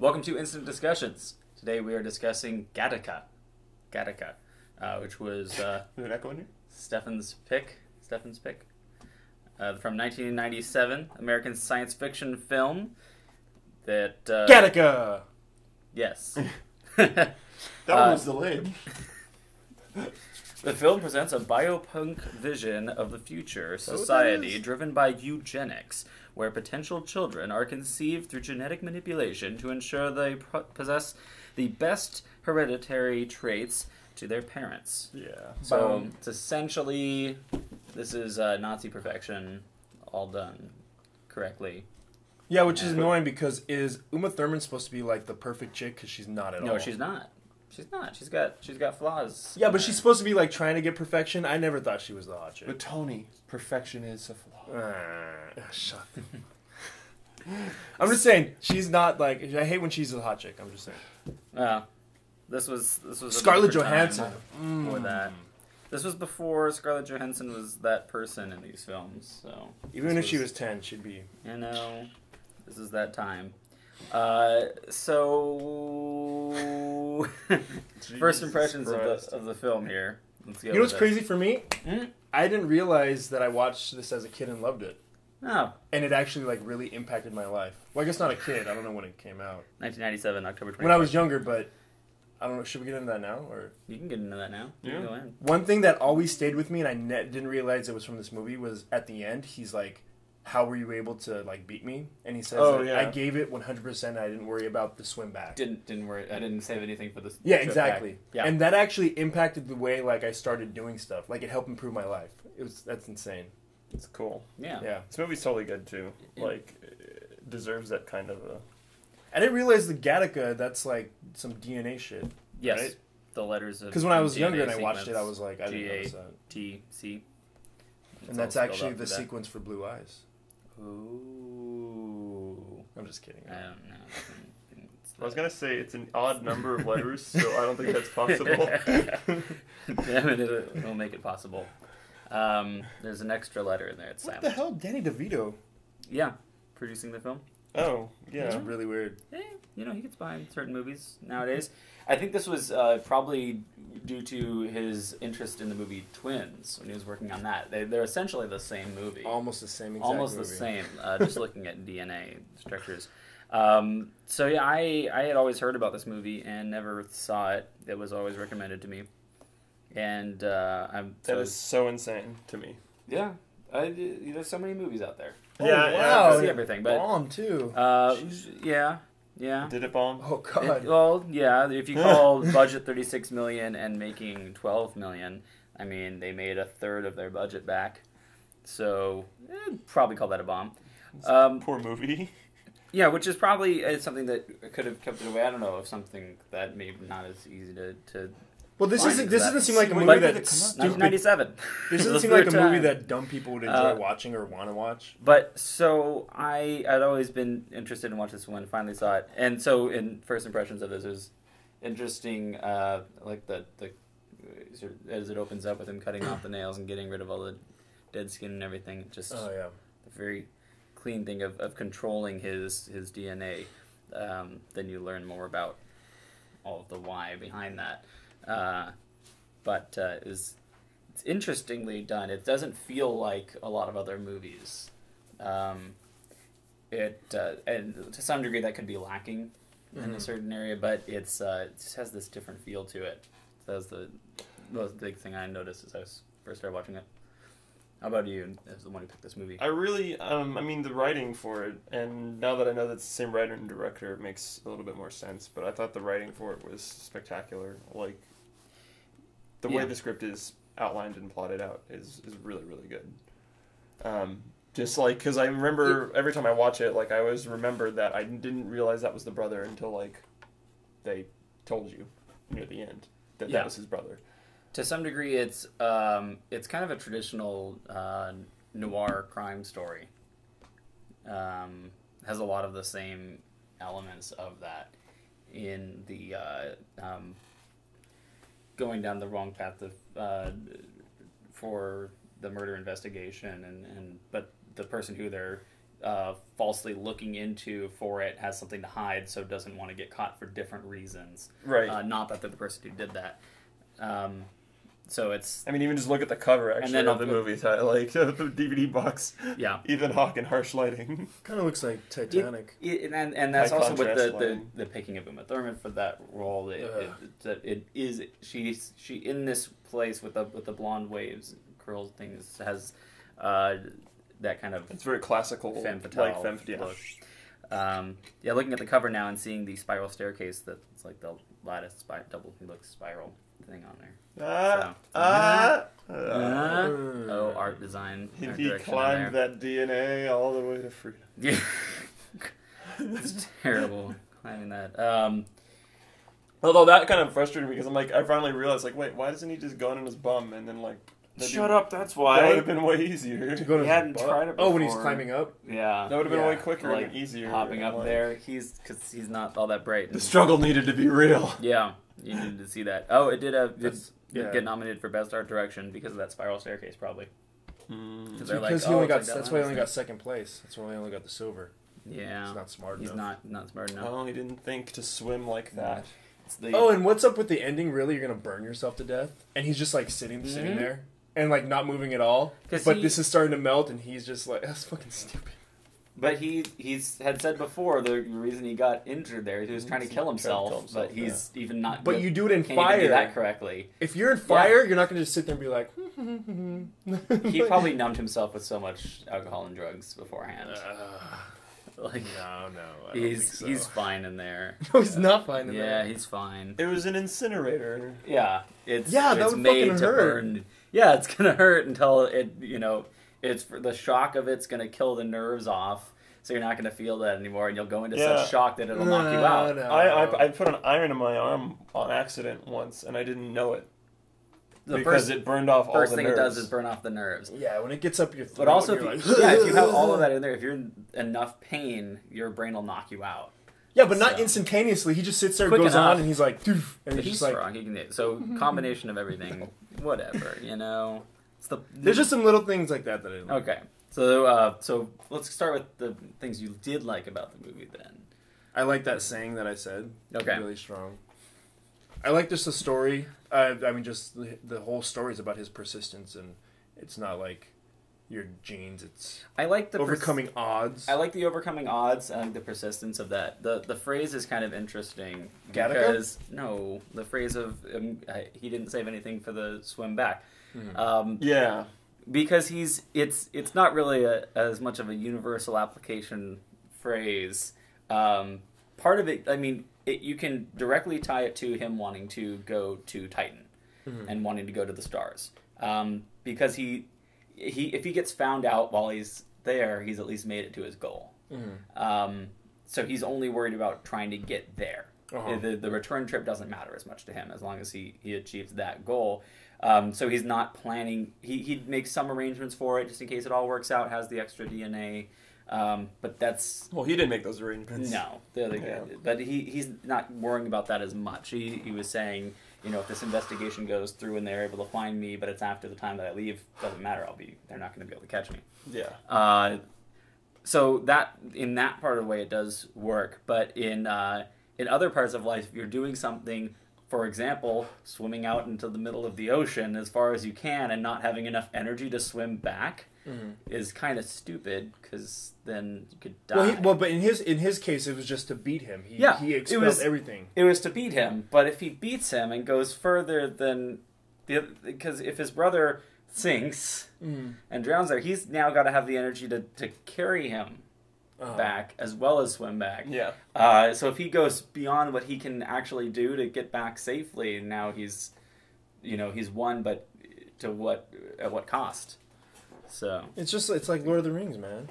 Welcome to Instant Discussions. Today we are discussing Gattaca, which was Is an echo in here? Steffan's pick, from 1997, American science fiction film that... Gattaca! Yes. That one was delayed. The film presents a biopunk vision of the future society driven by eugenics, where potential children are conceived through genetic manipulation to ensure they possess the best hereditary traits to their parents. Yeah. So it's essentially, this is Nazi perfection, all done correctly. Yeah, which is annoying because is Uma Thurman supposed to be like the perfect chick? Because she's not at all. No, she's not. She's not. She's got flaws. Yeah, but she's supposed to be like trying to get perfection. I never thought she was the hot chick. But Tony, perfection is a flaw. Shut up. I'm just saying she's not like. I hate when she's a hot chick. I'm just saying. This was Scarlett Johansson. For that. This was before Scarlett Johansson was that person in these films. So even if she was 10, she'd be. You know, this is that time. So first impressions of the film here. Let's go. You know what's crazy for me? Hmm? I didn't realize that I watched this as a kid and loved it. Oh. And it actually like really impacted my life. Well, I guess not a kid. I don't know when it came out. 1997, October 20th. When I was younger, but I don't know. Should we get into that now, or you can get into that now. You can go in. One thing that always stayed with me, and I didn't realize it was from this movie, was at the end. He's like, "How were you able to like beat me?" And he says, "I gave it 100%. I didn't worry about the swim back. Didn't worry. I didn't save anything for this. Yeah, exactly. Back. Yeah, and that actually impacted the way like I started doing stuff. Like it helped improve my life. That's insane. It's cool. Yeah. This movie's totally good too. Like, it deserves that kind of a... I didn't realize the Gattaca. That's like some DNA shit. Yes. Right? The letters of. Because when I was DNA younger and I sequence, watched it, I was like, I didn't notice that. G-A-T-C. And that's actually the sequence for Blue Eyes. Ooh. I'm just kidding. I don't know. I was going to say it's an odd number of letters, so I don't think that's possible. Damn it, it'll make it possible. There's an extra letter in there. It's What silent. the hell? Danny DeVito. Yeah. Producing the film. Oh, yeah. That's really weird. He gets behind certain movies nowadays. I think this was probably due to his interest in the movie Twins when he was working on that. They're essentially the same movie. Almost the same exact Almost movie. the same, just looking at DNA structures. So yeah, I had always heard about this movie and never saw it. It was always recommended to me. And that is so insane to me. Yeah. There's so many movies out there. Oh, yeah, wow. I see everything, but Bomb, too. Yeah. Did it bomb? Oh, God. Well, yeah, if you call budget $36 million and making $12 million, I mean, they made a third of their budget back. So, probably call that a bomb. Poor movie. Yeah, which is probably something that could have kept it away. I don't know, if something that maybe not as easy to Well, this doesn't seem like a When movie did it that's come out? stupid. 1997. This doesn't seem like a movie that dumb people would enjoy watching or want to watch. But so I'd always been interested in watching this one. Finally saw it, and so in first impressions of this, it was interesting. Like the as it opens up with him cutting off the nails and getting rid of all the dead skin and everything. Just Oh yeah, the very clean thing of controlling his DNA. Then you learn more about all of the why behind that. But it's interestingly done. It doesn't feel like a lot of other movies. And to some degree that could be lacking in a certain area, but it just has this different feel to it. That was the most big thing I noticed as I first started watching it. How about you, as the one who picked this movie? I really, I mean, the writing for it, and now that I know that's the same writer and director, it makes a little bit more sense, but I thought the writing for it was spectacular. Like, the way the script is outlined and plotted out is really, really good. Just like, because I remember every time I watch it, like, I always remember that I didn't realize that was the brother until, like, they told you near the end that that was his brother. To some degree, it's kind of a traditional noir crime story. Has a lot of the same elements of that in the going down the wrong path for the murder investigation, but the person who they're falsely looking into for it, has something to hide, so doesn't want to get caught for different reasons. Right. Not that they're the person who did that. So it's... I mean, even just look at the cover, actually, of the movie. Like, the DVD box. Yeah. Ethan Hawke in harsh lighting. Kind of looks like Titanic. And that's High also with contrast the picking of Uma Thurman for that role. It is... She in this place with the blonde waves, curls things, has that kind of... It's very classical, femme fatale look. Looking at the cover now and seeing the spiral staircase that's like the lattice double helix spiral thing on there. Art design. He climbed that DNA all the way to freedom. Yeah. It's terrible climbing that. Although that kind of frustrated me because I'm like, I finally realized, like, wait, why doesn't he just go in his bum and then, like... Shut up, that's why. That would have been way easier. To go to he hadn't tried it before. Oh, when he's climbing up? Yeah. That would have been way quicker like, and easier. Hopping up there, because he's not all that bright. The struggle needed to be real. Yeah, you needed to see that. Oh, it did get nominated for Best Art Direction because of that spiral staircase, probably. Because he only got, that's why he only got second place. That's why he only got the silver. Yeah. He's not smart enough. He's not smart enough. Oh, he didn't think to swim like that. And what's up with the ending? Really, you're gonna burn yourself to death? And he's just like sitting there and like not moving at all. But this is starting to melt, and he's just like, that's fucking stupid. But he's had said before the reason he got injured there, he was trying to kill himself, but he's even not. But you do it in can't fire. Even do that correctly. If you're in fire, you're not gonna just sit there and be like. He probably numbed himself with so much alcohol and drugs beforehand. Like no, I don't think so. He's fine in there. No, he's not fine in there. Yeah, he's fine. It was an incinerator. Yeah, it's that would made fucking to hurt. burn. Yeah, it's gonna hurt until it it's the shock of it's gonna kill the nerves off. So you're not going to feel that anymore, and you'll go into such shock that it'll knock you out. No. I put an iron in my arm on accident once, and I didn't know it. Because it burned off all the nerves. First thing it does is burn off the nerves. Yeah, when it gets up your throat, but also, you're if you have all of that in there, if you're in enough pain, your brain will knock you out. Yeah, but not instantaneously. He just sits there, goes on, and he's like, doof, and he's just strong. He can, so combination of everything, whatever, It's there's just some little things like that I like. Okay. So let's start with the things you did like about the movie then. I like that saying that I said. Okay. Really strong. I like just the story. I mean, just the whole story is about his persistence, and it's not like your genes. It's I like the overcoming odds. I like the overcoming odds and the persistence of that. The phrase is kind of interesting. Gattaca? Because, no, the phrase of he didn't save anything for the swim back. Yeah. Because it's not really as much of a universal application phrase. Part of it, I mean, you can directly tie it to him wanting to go to Titan and wanting to go to the stars. Because he if he gets found out while he's there, he's at least made it to his goal. So he's only worried about trying to get there. The return trip doesn't matter as much to him as long as he achieves that goal. So he's not planning. He makes some arrangements for it just in case it all works out. Has the extra DNA, but that's he didn't make those arrangements. No, the other guy did. But he's not worrying about that as much. He was saying, if this investigation goes through and they're able to find me, but it's after the time that I leave, doesn't matter. They're not going to be able to catch me. Yeah. So that in that part of the way it does work, but in other parts of life, if you're doing something. For example, swimming out into the middle of the ocean as far as you can and not having enough energy to swim back is kind of stupid because then you could die. But in his case, it was just to beat him. He expelled everything. It was to beat him, but if he beats him and goes further than because if his brother sinks and drowns there, he's now got to have the energy to carry him back as well as swim back. Yeah. So if he goes beyond what he can actually do to get back safely, now he's won, but at what cost? So it's like Lord of the Rings, man.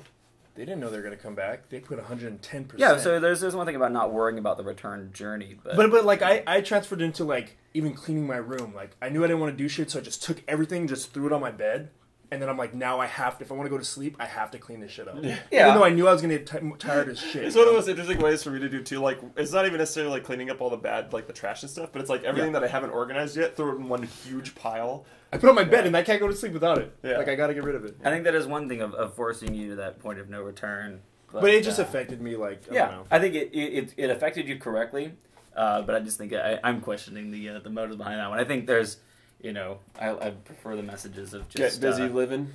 They didn't know they were going to come back. They put 110%. Yeah. So there's one thing about not worrying about the return journey, but like I transferred into like even cleaning my room. Like I knew I didn't want to do shit, so I just took everything, just threw it on my bed. and then I'm like, now I have to. If I want to go to sleep, I have to clean this shit up. Yeah. Even though I knew I was gonna get tired as shit. It's one of the most interesting ways for me to do too. Like, it's not even necessarily like cleaning up all the bad, like the trash and stuff, but it's like everything that I haven't organized yet, throw it in one huge pile. I put it on my bed and I can't go to sleep without it. Yeah. Like I got to get rid of it. I think that is one thing of forcing you to that point of no return. But it just affected me. Like I don't know. I think it affected you correctly. But I just think I'm questioning the motives behind that one. I think there's, I prefer the messages of just get busy living.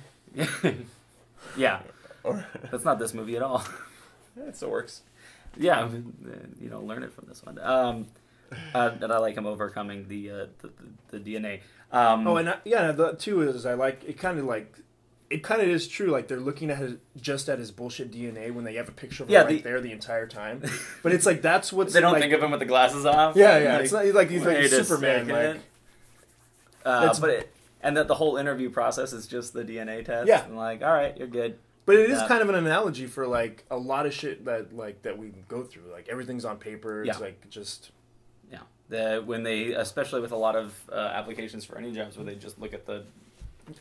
Yeah, that's not this movie at all. It still works. Yeah, learn it from this one. And I like him overcoming the DNA. The two is I like it. It kind of is true. Like they're looking at his bullshit DNA when they have a picture of him there the entire time. But it's like that's what's they don't think of him with the glasses off. Yeah. It's not like he's like Superman. And that the whole interview process is just the DNA test. Yeah. And like, all right, you're good. But it is kind of an analogy for like a lot of shit that we go through. Like everything's on paper. It's like just when they, especially with a lot of applications for any jobs, where they just look at the.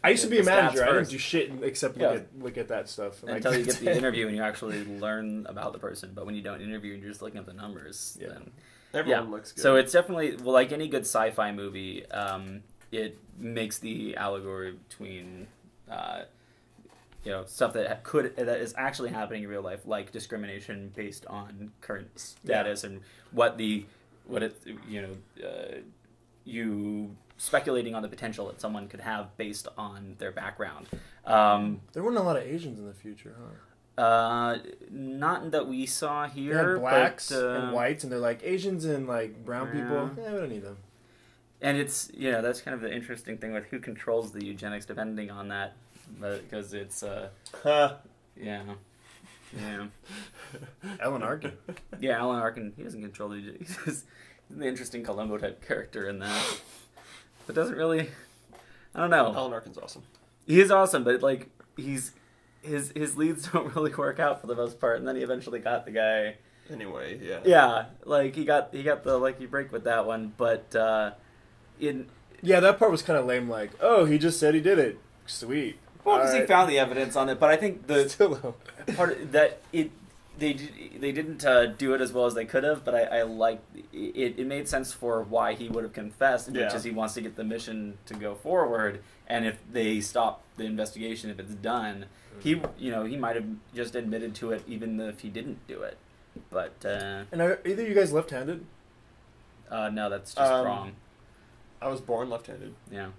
I used to be a manager. I didn't do shit except look at that stuff. Until you get the interview and you actually learn about the person. But when you don't interview and you're just looking at the numbers, then everyone looks good. So it's definitely like any good sci-fi movie. It makes the allegory between stuff that is actually happening in real life, like discrimination based on current status and you speculating on the potential that someone could have based on their background. There weren't a lot of Asians in the future, huh? Not that we saw here. They had blacks and whites, and they're like Asians and like brown people. Yeah, we don't need them. And it's that's kind of the interesting thing with who controls the eugenics, depending on that, because it's Alan Arkin. Yeah, Alan Arkin. He doesn't control the eugenics. He's the interesting Columbo type character in that. But doesn't really. I don't know. Alan Arkin's awesome. He is awesome, but like his leads don't really work out for the most part, and then he eventually got the guy. Anyway, yeah. Yeah, like he got the lucky break with that one, but that part was kind of lame. Like, oh, he just said he did it. Sweet. Well, because he found the evidence on it, but I think the Still, part that they didn't do it as well as they could have, but I like it. It made sense for why he would have confessed, which is he wants to get the mission to go forward, and if they stop the investigation, if it's done, he might have just admitted to it, even if he didn't do it. But and are either you guys left-handed? No, that's just wrong. I was born left-handed. Yeah.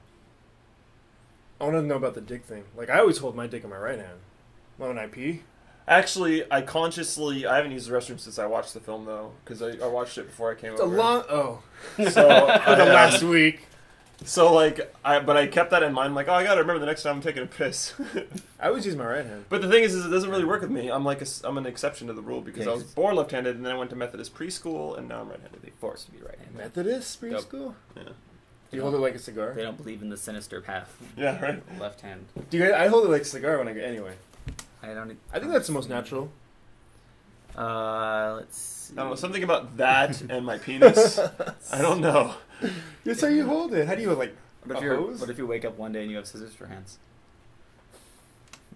I want to know about the dick thing. Like, I always hold my dick in my right hand. When I pee. Actually, I haven't used the restroom since I watched the film, though, because I watched it before I came over. So the last week. So, but I kept that in mind, like, I gotta remember the next time I'm taking a piss. I always use my right hand. But the thing is it doesn't really work with me. I'm I'm an exception to the rule, because I was born left-handed, and then I went to Methodist preschool, and now I'm right-handed. They forced me right-handed. Methodist preschool? Yeah. Do you hold it like a cigar? They don't believe in the sinister path. Yeah, right. Left hand. I hold it like a cigar when I go. Anyway. I think that's the most natural. Let's see. I don't know, something about that and my penis. I don't know. That's how you hold it. How do you like hose? What if you wake up one day and you have scissors for hands?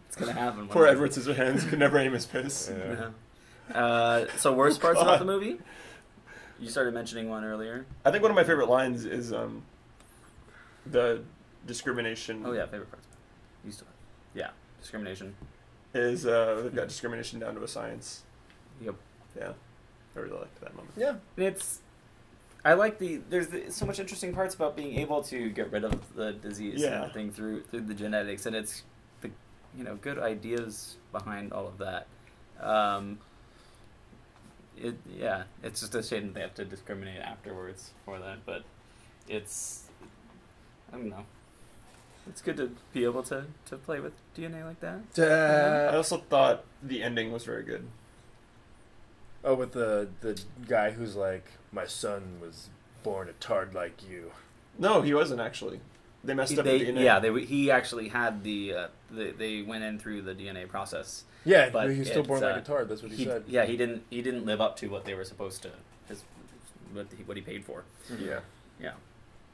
It's gonna happen. Poor Edward Scissorhands could never aim his piss. Yeah. So worst parts about the movie? You started mentioning one earlier. I think one of my favorite lines is the discrimination. Oh yeah, favorite parts. Discrimination. Is they've got discrimination down to a science. Yep. Yeah. I really liked that moment. Yeah. I like there's so much interesting parts about being able to get rid of the disease and everything through the genetics, and it's the good ideas behind all of that. It's just a shame that they have to discriminate afterwards for that, but I don't know. It's good to be able to play with DNA like that. I also thought the ending was very good. Oh, with the guy who's like, my son was born a tard like you. No, he wasn't actually. They messed up the DNA. Yeah, he actually had they went in through the DNA process. Yeah, but he's still born like a tard. That's what he said. Yeah, he didn't live up to what they were supposed to. What he paid for. Yeah. Yeah.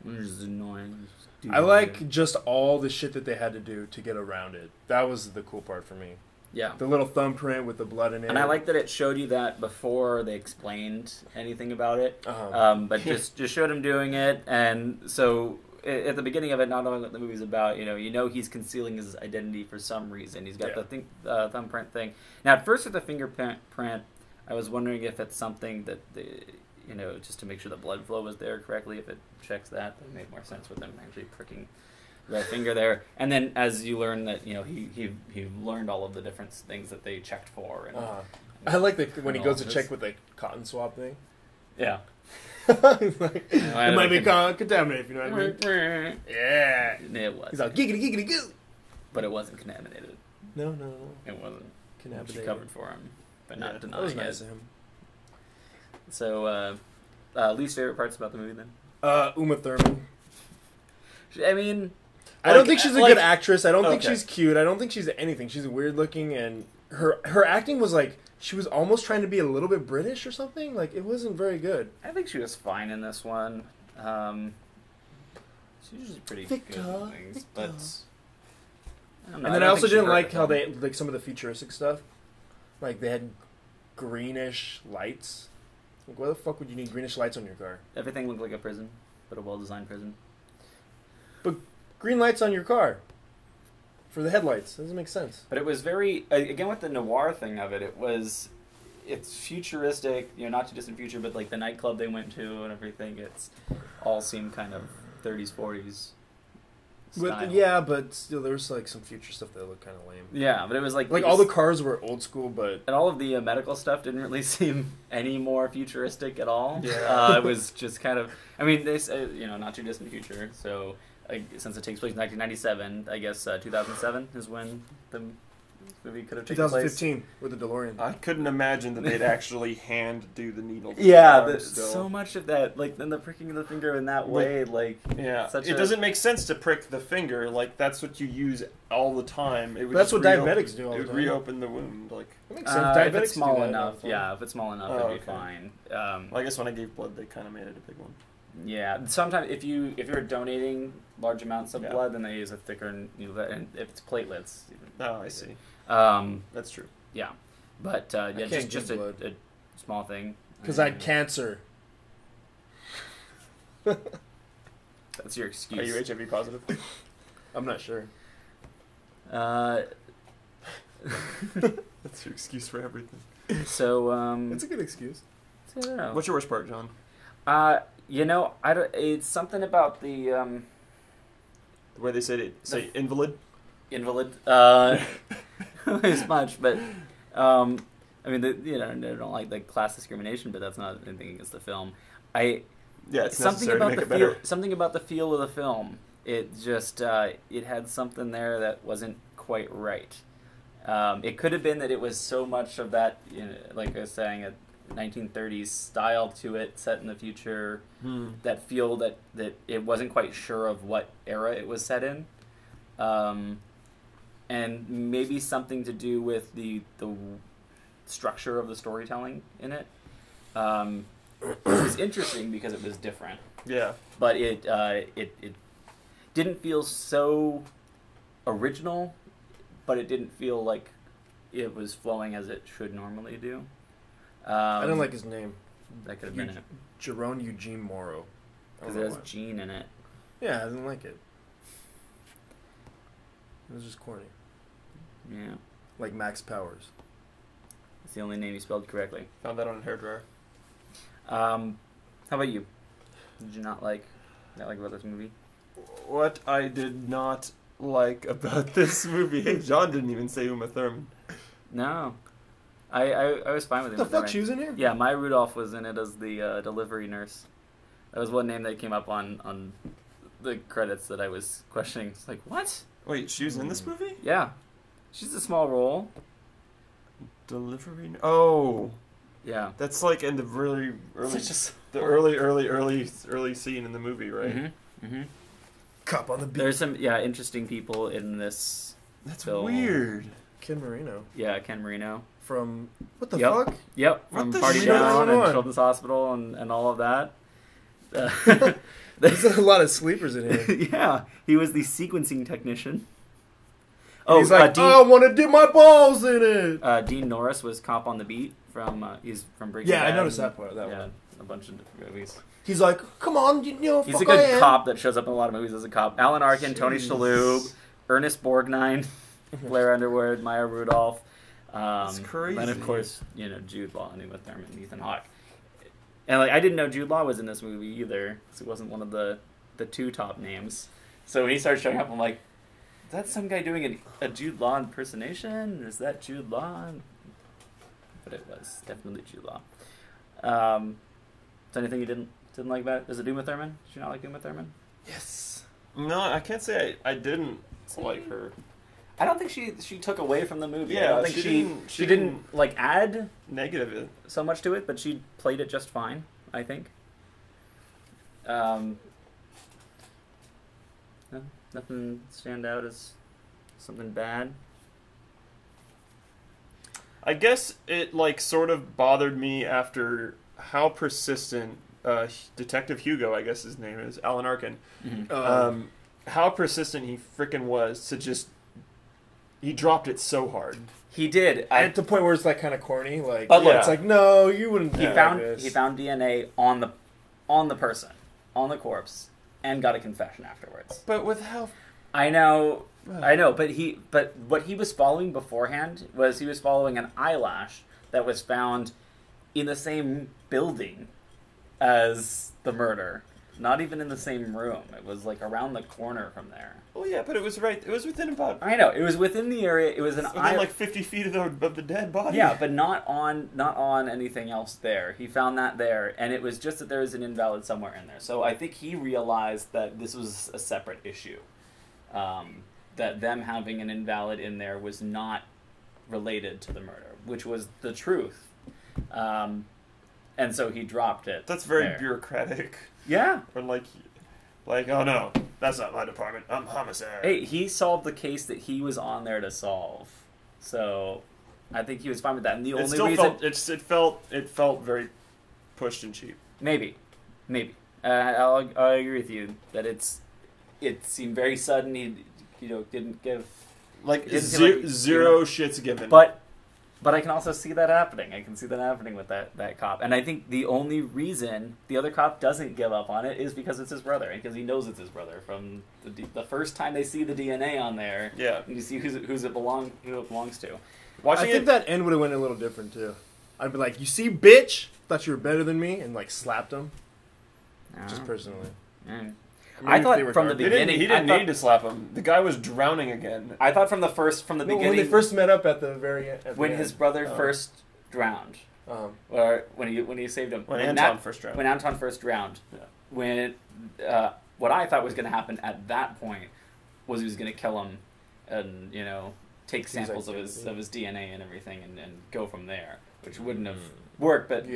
Which is annoying. I like just all the shit that they had to do to get around it. That was the cool part for me. Yeah. The little thumbprint with the blood in it. And I like that it showed you that before they explained anything about it. But just showed him doing it. And so at the beginning of it, not knowing what the movie's about, you know he's concealing his identity for some reason. He's got the thumbprint thing. Now, at first with the fingerprint, I was wondering if it's something that, just to make sure the blood flow was there correctly, if it checks that made more sense with them actually pricking the finger there. And then as you learn that, he learned all of the different things that they checked for. And, I like when he goes to check with the cotton swab thing. Yeah. It might be contaminated, if you know what I mean. Yeah. It was. He's like, giggity, giggity, goo. But it wasn't contaminated. No. It wasn't. Contaminated. She covered for him, but not denying it. That was nice of him. So, least favorite parts about the movie then? Uma Thurman. I mean... I don't think she's a good actress. I don't think she's cute. I don't think she's anything. She's weird looking, and her acting was like... She was almost trying to be a little bit British or something. Like, it wasn't very good. I think she was fine in this one. She's usually pretty good in things, but... And then I also didn't like how they... Like, some of the futuristic stuff. Like, they had greenish lights. Like, why the fuck would you need greenish lights on your car? Everything looked like a prison, but a well-designed prison. But green lights on your car for the headlights doesn't make sense. But it was very, again with the noir thing of it, it's futuristic, not too distant future, but like the nightclub they went to and everything, it's all seemed kind of 30s, 40s style. But still there was like some future stuff that looked kind of lame. Yeah, but it was like all the cars were old school, but... And all of the medical stuff didn't really seem any more futuristic at all. Yeah. It was just kind of, I mean, they say, not too distant future, so... since it takes place in 1997, I guess 2007 is when the movie could have taken place. 2015 with the DeLorean. I couldn't imagine that they'd actually hand do the needle. So much of that, like then the pricking of the finger in that way, it doesn't make sense to prick the finger. Like that's what you use all the time. That's what diabetics do all the time. It would reopen the wound. Like that makes sense. Diabetics if it's small do that enough, if it's small enough, it'd be fine. Well, I guess when I gave blood, they kind of made it a big one. Yeah, sometimes if you're donating large amounts of blood, then they use a thicker, and if it's platelets. Oh, I see. That's true. Yeah, but just a small thing. Because I had cancer. That's your excuse. Are you HIV positive? I'm not sure. That's your excuse for everything. So it's a good excuse. So I don't know. What's your worst part, John? I don't. It's something about the where they say invalid. Invalid. As much, but I mean, they don't like the class discrimination, but that's not anything against the film. It's something about the feel. Something about the feel of the film. It just it had something there that wasn't quite right. It could have been that it was so much of that, like I was saying, a 1930s style to it, set in the future. That feel that it wasn't quite sure of what era it was set in. And maybe something to do with the structure of the storytelling in it. It was interesting because it was different. Yeah. But it didn't feel so original, but it didn't feel like it was flowing as it should normally do. I don't like his name. That could have been it. Jerome Eugene Morrow. Because it has Gene in it. Yeah, I didn't like it. It was just corny. Yeah. Like Max Powers. It's the only name he spelled correctly. Found that on a hairdryer. How about you? Did you not like about this movie? What I did not like about this movie. Hey, John didn't even say Uma Thurman. No. I was fine with him. The fuck, she was in here? Yeah, Maya Rudolph was in it as the delivery nurse. That was one name that came up on the credits that I was questioning. It's like, what? Wait, she was in this movie? Yeah. She's a small role. Delivery... Oh. Yeah. That's like in the really early scene in the movie, right? Mm-hmm. Mm-hmm. Cop on the beat. There's some, interesting people in this That's film. Weird. Ken Marino. Yeah, Ken Marino. From... What the fuck? Yep. From Party Down and Children's Hospital and all of that. There's a lot of sleepers in here. Yeah, he was the sequencing technician. He's like, I want to dip my balls in it. Dean Norris was cop on the beat he's from Breaking Bad. Yeah, I noticed that part. That one. A bunch of different movies. He's like, come on, he's a good cop that shows up in a lot of movies as a cop. Alan Arkin, Tony Shalhoub, Ernest Borgnine, Blair Underwood, Maya Rudolph. That's crazy. And of course, Jude Law and Uma Thurman, Ethan Hawke. And I didn't know Jude Law was in this movie either, so it wasn't one of the two top names. So when he started showing up, I'm like, is that some guy doing a Jude Law impersonation? Is that Jude Law? But it was definitely Jude Law. Is there anything you didn't like about it? Is it Uma Thurman? Did you not like Uma Thurman? Yes. No, I can't say I didn't like her. I don't think she took away from the movie. Yeah, I don't think she didn't add negative so much to it, but she played it just fine, I think. No, nothing stand out as something bad. I guess it sort of bothered me after how persistent Detective Hugo, I guess his name is, Alan Arkin, how persistent he frickin' was to just. He dropped it so hard. He did. At the point where it's kind of corny, it's like no, you wouldn't. He found DNA on the person, on the corpse, and got a confession afterwards. But with how I know, but what he was following beforehand was he was following an eyelash that was found in the same building as the murder. Not even in the same room. It was around the corner from there. Oh yeah, but it was right. It was within about. I know it was within the area. It was within 50 feet of the dead body. Yeah, but not on anything else there. He found that there, and it was just that there was an invalid somewhere in there. So I think he realized that this was a separate issue. That them having an invalid in there was not related to the murder, which was the truth. And so he dropped it. That's very bureaucratic. Yeah. Or oh no, that's not my department. I'm homicide. Hey, he solved the case that he was on there to solve. So I think he was fine with that. And the only reason it felt very pushed and cheap. Maybe. I agree with you that it seemed very sudden. He didn't give zero shits given. But I can also see that happening. I can see that happening with that cop. And I think the only reason the other cop doesn't give up on it is because it's his brother. And because he knows it's his brother. From the first time they see the DNA on there, yeah, you see who it belongs to. I think that end would have went a little different, too. I'd be like, you see, bitch? Thought you were better than me? And, slapped him. Just personally. I thought from the beginning... He didn't need to slap him. The guy was drowning again. I thought from the beginning... When they first met up at the very end. When his brother first drowned. Or when he saved him. When Anton first drowned. When Anton first drowned. Yeah. When... what I thought was going to happen at that point was he was going to kill him and, take samples of his DNA and everything and go from there. Which wouldn't have worked, but,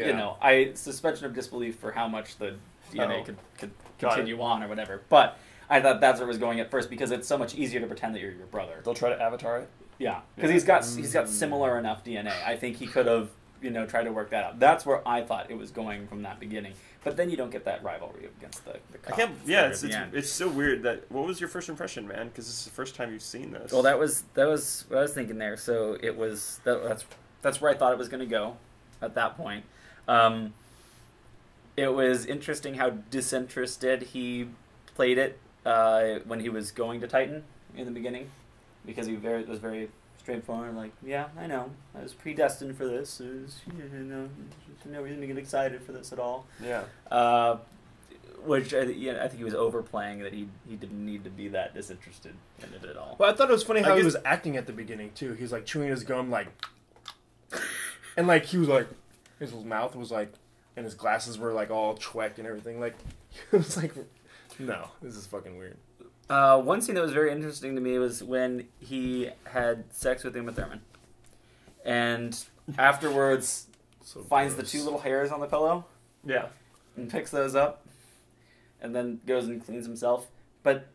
suspension of disbelief for how much the DNA could continue on or whatever. But I thought that's where it was going at first because it's so much easier to pretend that you're your brother. They'll try to avatar it? Yeah, because he's got similar enough DNA. I think he could have, tried to work that out. That's where I thought it was going from that beginning. But then you don't get that rivalry against the cop. It's so weird that... What was your first impression, man? Because this is the first time you've seen this. Well, that was what I was thinking there. So it was... That's where I thought it was going to go at that point. It was interesting how disinterested he played it when he was going to Titan in the beginning, because he was very straightforward. Yeah, I know, I was predestined for this. There's no reason to get excited for this at all. Yeah. Which I think he was overplaying that he didn't need to be that disinterested in it at all. Well, I thought it was funny how he was acting at the beginning too. He was chewing his gum and he was his mouth was and his glasses were all chwecked and everything. It was no, this is fucking weird. One scene that was very interesting to me was when he had sex with Uma Thurman, and afterwards finds the 2 little hairs on the pillow. Yeah, and picks those up, and then goes and cleans himself. But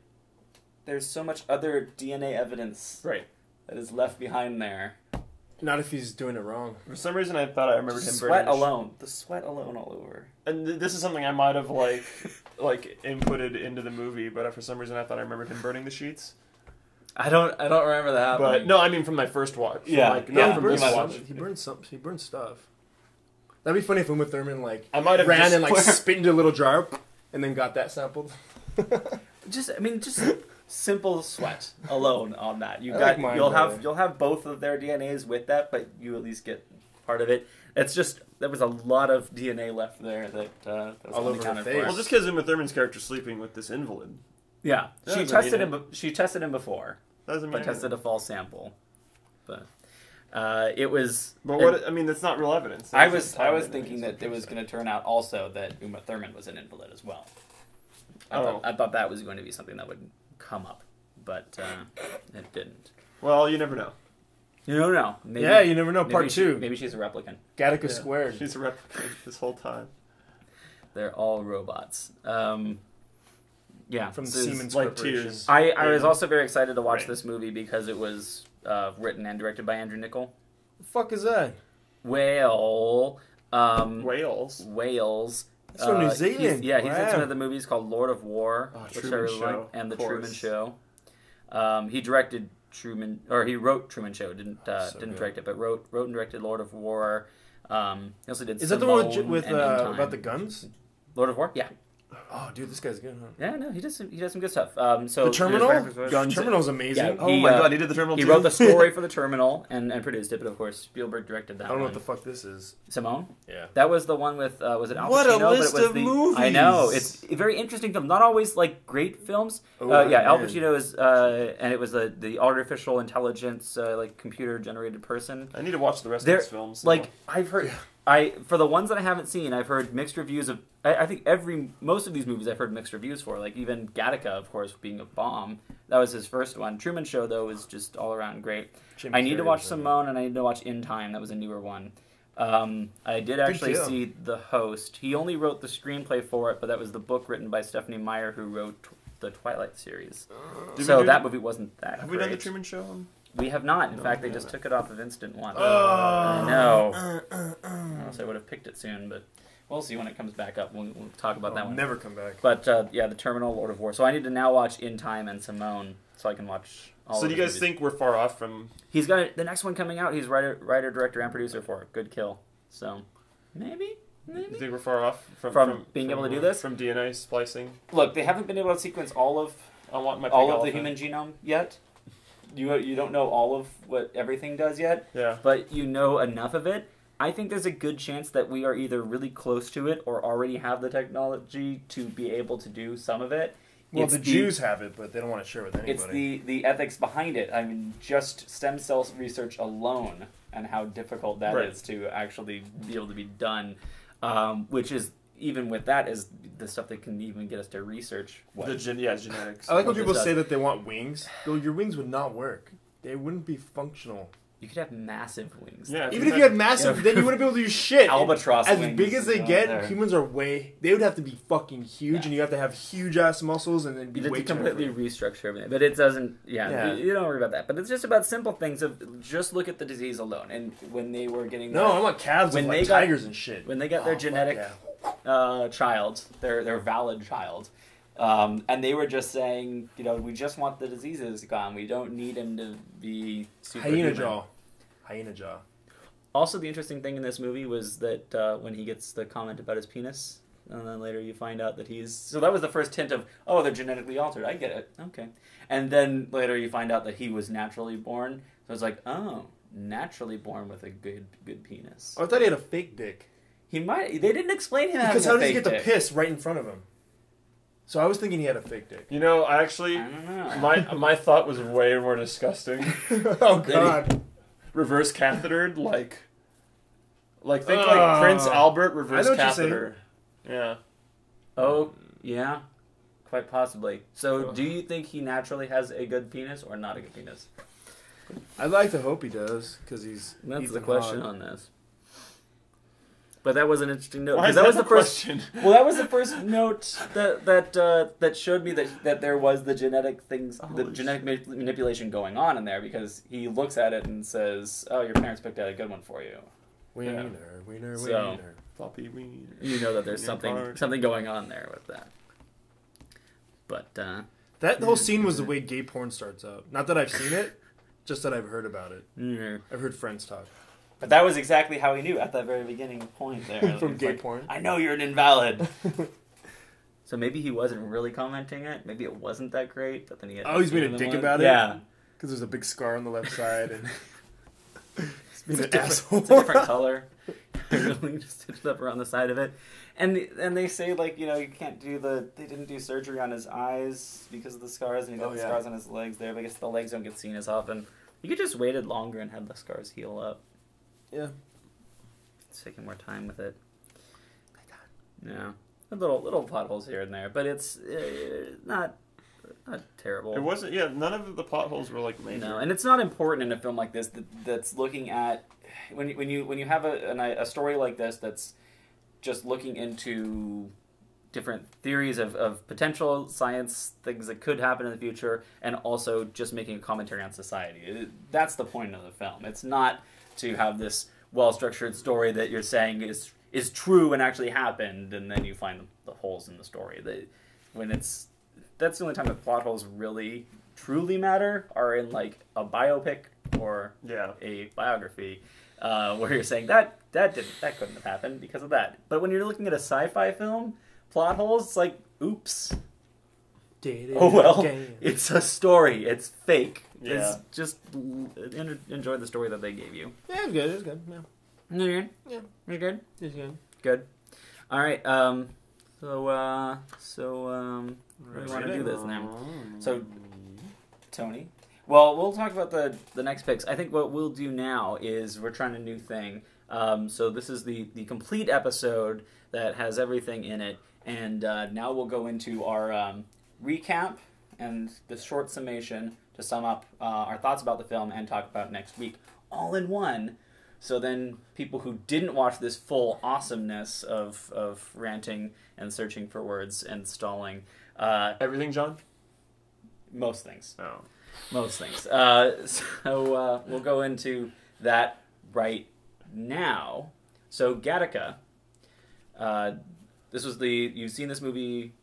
there's so much other DNA evidence, right, that is left behind there Not if he's doing it wrong. For some reason, I thought I remembered him Sweat burning alone. The sweat alone all over. And this is something I might have like inputted into the movie, but for some reason I thought I remembered him burning the sheets. I don't remember that happening. But no, I mean from my first watch. Yeah, like, yeah, not from this pretty watch. much. He burned something. He burned stuff. That'd be funny if Uma Thurman I might have ran just and spit into a little jar and then got that sampled. just simple sweat alone on that. You'll have both of their DNAs with that, but you at least get part of it. It's just there was a lot of DNA left there that was all over her face. Well, just because Uma Thurman's character's sleeping with this invalid. Yeah, she tested him. She tested him before. Doesn't but mean tested a false sample. But it was. But what? I mean, that's not real evidence. I was thinking that it was going to turn out also that Uma Thurman was an invalid as well. I thought that was going to be something that would come up, but it didn't. Well, you never know. You don't know. Maybe, you never know. Part 2. Maybe she's a replicant. Gattaca squared. She's a replicant this whole time. They're all robots. Yeah, from Siemens like Corporation. Tears. I was also very excited to watch this movie because it was written and directed by Andrew Niccol. The fuck is that? Wales. Wales. It's from New Zealand. He did some of the movies called Lord of War, which I really Show, like, and The Truman Show. He directed Truman, or he wrote Truman Show. Didn't direct it, but wrote and directed Lord of War. He also did. Is that the one with about the guns? Lord of War, yeah. Oh, dude, this guy's good, huh? Yeah, no, he does some good stuff. So The Terminal? Terminal's amazing. Yeah, oh my god, he did The Terminal He too? wrote the story for The Terminal and produced it, but of course Spielberg directed that I don't know one. what the fuck this is. Simone? Yeah. That was the one with, was it Al Pacino? What a list but it was of movies! I know, it's a very interesting film. Not always, like, great films. Oh, Al man. Pacino is, and it was the artificial intelligence, like, computer-generated person. I need to watch the rest of these films. Like, I've heard... for the ones that I haven't seen, I've heard mixed reviews of. I think most of these movies I've heard mixed reviews for. Like even Gattaca, of course, being a bomb. That was his first one. Truman Show though is just all around great. I need to watch Simone and I need to watch In Time. That was a newer one. I did actually see The Host. He only wrote the screenplay for it, but that was the book written by Stephanie Meyer, who wrote the Twilight series. So that movie wasn't that. Have we done the Truman Show? We have not. In fact, they just took it off of Instant One. I know. Else I would have picked it soon, but we'll see when it comes back up. We'll talk about that one. Never come back. But The Terminal, Lord of War. So I need to now watch In Time and Simone so I can watch all. So do you guys think we're far off from? He's got the next one coming out. He's writer, director, and producer for it. Good kill. So maybe. You think we're far off from being able to do this? From DNA splicing? Look, they haven't been able to sequence all of the human genome yet. You don't know all of what everything does yet. Yeah. But you know enough of it. I think there's a good chance that we are either really close to it or already have the technology to be able to do some of it. Well, the Jews have it, but they don't want to share it with anybody. It's the ethics behind it. I mean, just stem cell research alone and how difficult that is to actually be able to be done, which is, even with that, is the stuff that can even get us to research genetics. I like when people say that they want wings. Though your wings would not work. They wouldn't be functional. You could have massive wings. Yeah, even if you had massive, then you wouldn't be able to do shit. Albatross as wings big as they get, there. humans are they would have to be fucking huge, and you have to have huge ass muscles, and then be you way have to completely restructure everything. But it doesn't, you don't worry about that. But it's just about simple things of just look at the disease alone. And when they were getting I want calves with like tigers and shit. When they got their genetic child, their valid child, and they were just saying, we just want the diseases gone. We don't need him to be superhuman. Hyena jaw. Also, the interesting thing in this movie was that when he gets the comment about his penis, and then later you find out that so that was the first hint of, they're genetically altered. I get it. Okay. And then later you find out that he was naturally born. So it's like, naturally born with a good penis. Oh, I thought he had a fake dick. He might. They didn't explain him because having how a fake does he get dick. the piss right in front of him? So I was thinking he had a fake dick. I actually, I don't know. my thought was way more disgusting. Oh god. Reverse cathetered, like think like Prince Albert reverse catheter. Yeah. Oh yeah, quite possibly. So, do you think he naturally has a good penis or not a good penis? I'd like to hope he does, because That's he's the question on this. But that was an interesting note. Why is that was the first question? Well, that was the first note that showed me that there was the genetic things, the genetic manipulation going on in there, because he looks at it and says, "Oh, your parents picked out a good one for you." Wiener. Floppy wiener. You know that there's something going on there with that. But that whole scene was the way gay porn starts out. Not that I've seen it, just that I've heard about it. yeah. I've heard friends talk. But that was exactly how he knew at that very beginning point there. From gay porn? I know you're an invalid. So maybe he wasn't really commenting it. Maybe it wasn't that great, but then he had... Oh, he's being a dick about it? Yeah. Because there's a big scar on the left side. And It's a different color. Really just stitched up around the side of it. And they say, like, you know, you can't do they didn't do surgery on his eyes because of the scars, and he's got the scars on his legs there, but I guess the legs don't get seen as often. You could just waited longer and had the scars heal up. Yeah. It's taking more time with it. Yeah. Little plot holes here and there, but it's not terrible. It wasn't, none of the plot holes were, like, major. No, and it's not important in a film like this that's looking at... When you have a story like this that's just looking into different theories of potential science, things that could happen in the future, and also just making a commentary on society. That's the point of the film. It's not to have this well-structured story that you're saying is true and actually happened, and then you find the holes in the story. That's the only time that plot holes really truly matter, are in like a biopic or a biography, where you're saying that couldn't have happened because of that. But when you're looking at a sci-fi film, plot holes, it's like, oops. Oh well, it's a story. It's fake. Yeah. It's just enjoy the story that they gave you. Yeah, it's good. It's good. Yeah. You're good? Yeah. You're good? It's good. Good. All right. So we want to do this now. So, Tony. Well, we'll talk about the next picks. I think what we'll do now is we're trying a new thing. So this is the complete episode that has everything in it, and now we'll go into our recap and the short summation to sum up our thoughts about the film and talk about next week all in one. So then people who didn't watch this full awesomeness of ranting and searching for words and stalling... Everything, John? Most things. Oh. Most things. So we'll go into that right now. So Gattaca. This was you've seen this movie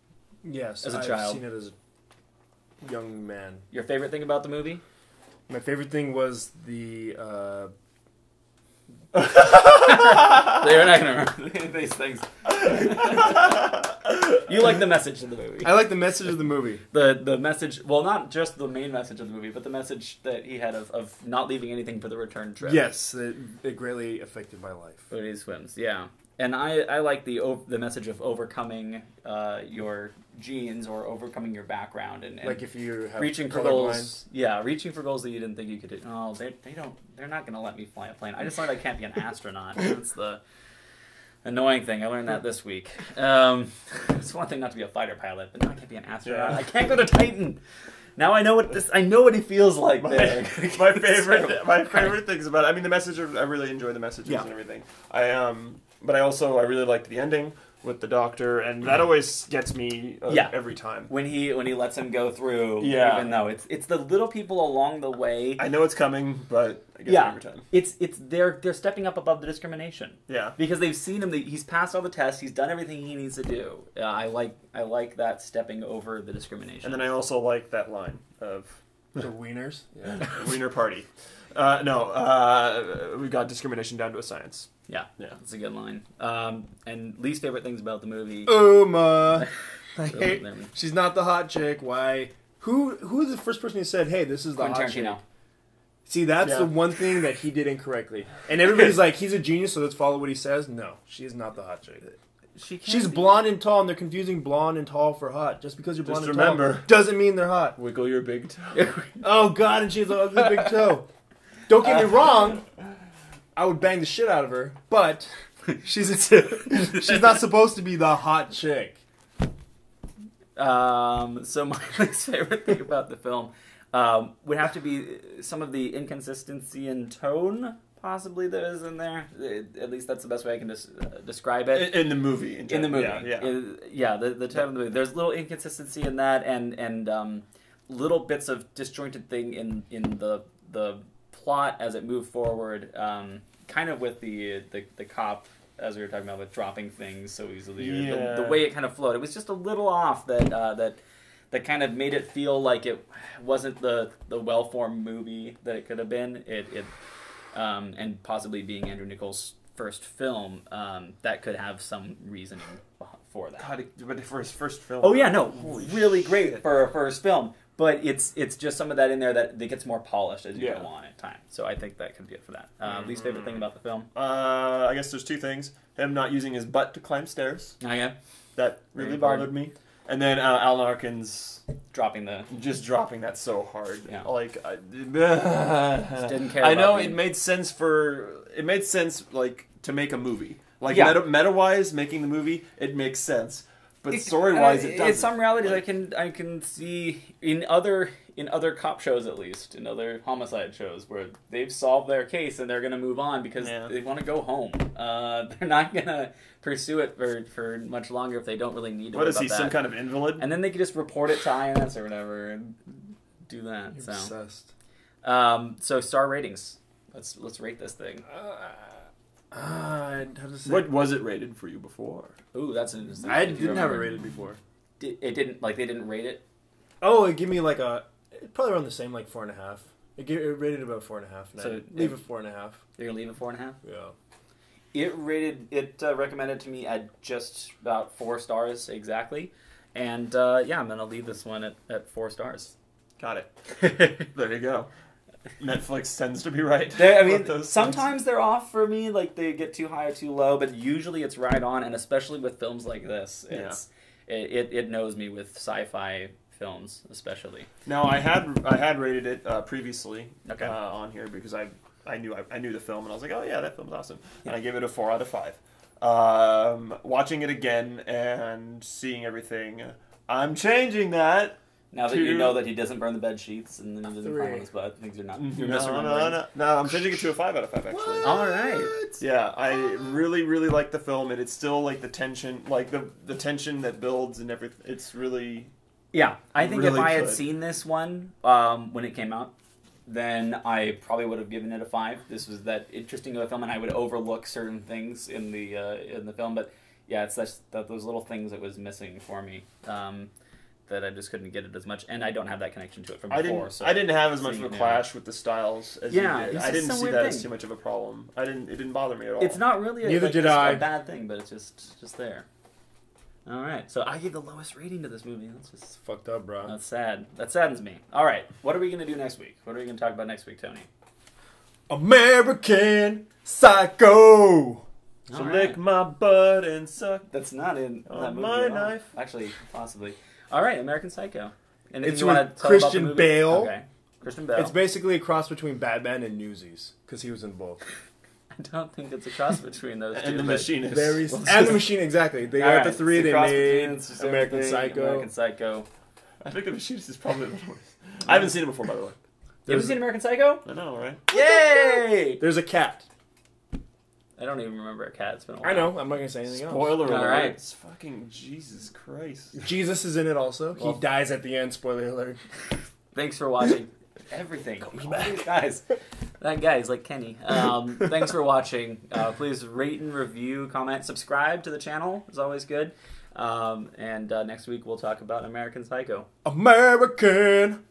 Yes, as a I've child. seen it as a young man. Your favorite thing about the movie? My favorite thing was the... They're not going to remember these things. You like the message of the movie. I like the message of the movie. The message, well, not just the main message of the movie, but the message that he had of not leaving anything for the return trip. Yes, it greatly affected my life. But he swims, yeah. And I like the message of overcoming your genes or overcoming your background and like if you have reaching for goals. Yeah, reaching for goals that you didn't think you could do. Oh, they're not going to let me fly a plane. I just learned I can't be an astronaut. That's the annoying thing. I learned that this week. It's one thing not to be a fighter pilot, but now I can't be an astronaut. Yeah. I can't go to Titan. Now I know what he feels like there. My favorite things about it. I mean, the message. I really enjoy the messages and everything. But I really liked the ending with the doctor, and that always gets me every time. When he lets him go through, Yeah. even though it's the little people along the way. I know it's coming, but I get it every time. It's they're stepping up above the discrimination. Yeah. Because they've seen him. He's passed all the tests. He's done everything he needs to do. I like that stepping over the discrimination. And then I also like that line of The wieners? Yeah. Wiener party. We got discrimination down to a science. Yeah, that's a good line. And least favorite things about the movie. Uma. So, She's not the hot chick. Why? Who's the first person who said, "Hey, this is the hot chick"? See, that's the one thing that he did incorrectly. And everybody's like, he's a genius, so let's follow what he says. No, she is not the hot chick. She's blonde and tall, and they're confusing blonde and tall for hot. Just because you're blonde and tall doesn't mean they're hot. Wiggle your big toe. Oh, God, and she has an ugly big toe. Don't get me wrong. I would bang the shit out of her, but she's not supposed to be the hot chick. So my least favorite thing about the film would have to be some of the inconsistency in tone, possibly that is in there. At least that's the best way I can describe it. In the movie. In the movie. Yeah. The time of the movie. There's little inconsistency in that, and little bits of disjointed thing in the plot as it moved forward. Kind of with the cop, as we were talking about, with dropping things so easily. Yeah. The way it kind of flowed. It was just a little off that kind of made it feel like it wasn't the well-formed movie that it could have been. And possibly being Andrew Niccol's first film, that could have some reasoning for that. God, but for his first film. Oh yeah, no, really great for a first film. But it's just some of that in there that gets more polished as you go on in time. So I think that could be it for that. Least favorite thing about the film? I guess there's two things. Him not using his butt to climb stairs. Oh yeah, That really bothered me. And then Alan Arkin's dropping that so hard. Yeah. Like I just didn't care. I know about it made sense like to make a movie. Like Yeah. meta wise, making the movie, it makes sense. But story wise, it doesn't. In some realities, I can see in other cop shows, at least in other homicide shows, where they've solved their case and they're going to move on because they want to go home. They're not going to pursue it for much longer if they don't really need to. What is he? Some kind of invalid? And then they could just report it to INS or whatever and do that. You're obsessed. So star ratings. Let's rate this thing. How to say? What was it rated for you before? Ooh, that's an interesting. I if you didn't have it remember. rated before. It didn't they didn't rate it. Oh, it gave me like probably around the same, like 4.5. It rated about 4.5. So leave it 4.5. You're gonna leave it 4.5. Yeah. It recommended to me at just about 4 stars exactly, and I'm gonna leave this one at 4 stars. Got it. There you go. Netflix tends to be right. Sometimes they're off for me, like they get too high or too low, but usually it's right on, and especially with films like this, it knows me with sci-fi films, especially. Now I had rated it previously Okay. on here because I knew the film and I was like, oh yeah, that film's awesome, and I gave it a 4 out of 5. Watching it again and seeing everything, I'm changing that. Now that you know that he doesn't burn the bed sheets and then he doesn't climb on his butt, things are not. You're misremembering. No, I'm changing it to a 5 out of 5 actually. All right. Yeah, I really, really like the film, and it's still like the tension, like the tension that builds and everything. It's really. Yeah, I think really if I had good. seen this one when it came out, then I probably would have given it a 5. This was that interesting of a film, and I would overlook certain things in the film. But yeah, it's those little things that was missing for me. That I just couldn't get it as much, and I don't have that connection to it from before. I didn't have as much of a clash with the styles as you did. I didn't see that as too much of a problem. It didn't bother me at all. It's not really Neither did I. a bad thing, but it's just there. All right, so I gave the lowest rating to this movie. That's just Fucked up, bro. that's sad. That saddens me. All right, what are we gonna do next week? What are we gonna talk about next week, Tony? American Psycho. So lick my butt and suck. That's not in that movie my at all. knife. Actually, possibly. All right, American Psycho. Anything It's you wanna with tell about the Christian movie? Bale. Okay, Christian Bale. It's basically a cross between Batman and Newsies because he was in both. I don't think it's a cross between those two. And the but- Machinist. And the Machine, exactly. They All got right, the three. it's a They cross made between it's just American everything, Psycho. American Psycho. I think the Machinist is probably the worst. I haven't seen it before, by the way. You ever seen American Psycho? I know, right? Yay! There's a cat. I don't even remember a cat. It's been a while. I know. I'm not gonna say anything else. Spoiler All alert. right. It's fucking Jesus Christ. Jesus is in it also. Well- He dies at the end. Spoiler alert. Thanks for watching everything. All these guys. That guy is like Kenny. Thanks for watching. Please rate and review, comment, subscribe to the channel. It's always good. And next week we'll talk about American Psycho. American